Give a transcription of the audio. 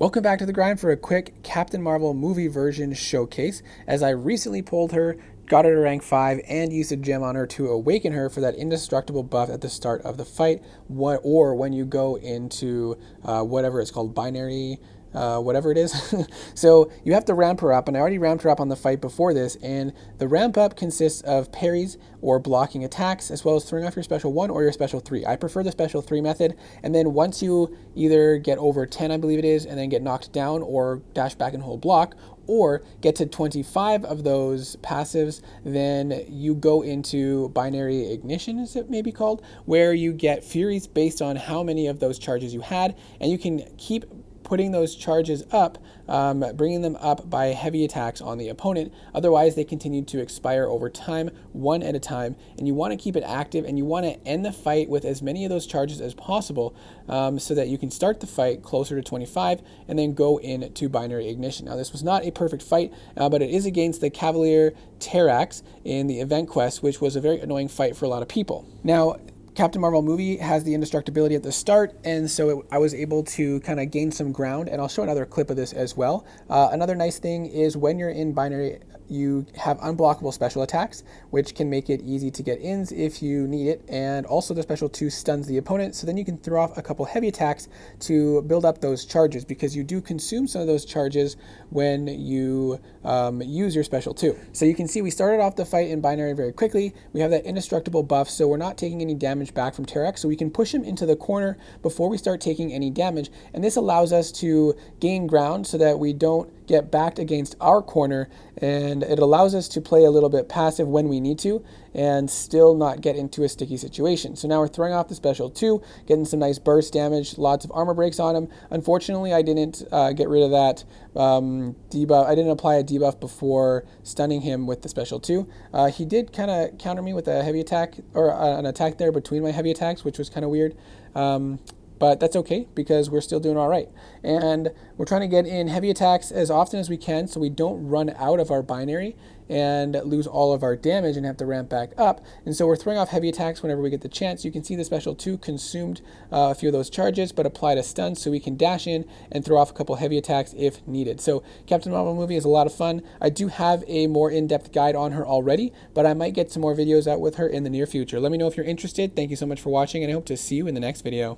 Welcome back to The Grind for a quick Captain Marvel movie version showcase, as I recently pulled her, got her to rank 5, and used a gem on her to awaken her for that indestructible buff at the start of the fight, or when you go into whatever it's called, binary, whatever it is. So you have to ramp her up, and I already ramped her up on the fight before this, and the ramp up consists of parries or blocking attacks, as well as throwing off your special 1 or your special 3. I prefer the special 3 method, and then once you either get over 10, I believe it is, and then get knocked down or dash back and hold block, or get to 25 of those passives, then you go into binary ignition, as it may be called, where you get furies based on how many of those charges you had, and you can keep putting those charges up, bringing them up by heavy attacks on the opponent. Otherwise, they continue to expire over time, one at a time, and you want to keep it active, and you want to end the fight with as many of those charges as possible, so that you can start the fight closer to 25 and then go into binary ignition. Now, this was not a perfect fight, but it is against the Cavalier Terrax in the event quest, which was a very annoying fight for a lot of people. Now, Captain Marvel movie has the indestructibility at the start, and so I was able to kind of gain some ground, and I'll show another clip of this as well. Another nice thing is when you're in binary, you have unblockable special attacks, which can make it easy to get ins if you need it, and also the special 2 stuns the opponent, so then you can throw off a couple heavy attacks to build up those charges, because you do consume some of those charges when you use your special 2. So you can see we started off the fight in binary very quickly. We have that indestructible buff, so we're not taking any damage back from Terrax, so we can push him into the corner before we start taking any damage, and this allows us to gain ground so that we don't get backed against our corner, and it allows us to play a little bit passive when we need to and still not get into a sticky situation. So now we're throwing off the special 2, getting some nice burst damage, lots of armor breaks on him. Unfortunately, I didn't get rid of that debuff. I didn't apply a debuff before stunning him with the special 2. He did kind of counter me with a heavy attack, or an attack there between my heavy attacks, which was kind of weird. But that's okay, because we're still doing all right. And we're trying to get in heavy attacks as often as we can so we don't run out of our binary and lose all of our damage and have to ramp back up. And so we're throwing off heavy attacks whenever we get the chance. You can see the special 2 consumed a few of those charges, but applied a stun so we can dash in and throw off a couple heavy attacks if needed. So Captain Marvel movie is a lot of fun. I do have a more in-depth guide on her already, but I might get some more videos out with her in the near future. Let me know if you're interested. Thank you so much for watching, and I hope to see you in the next video.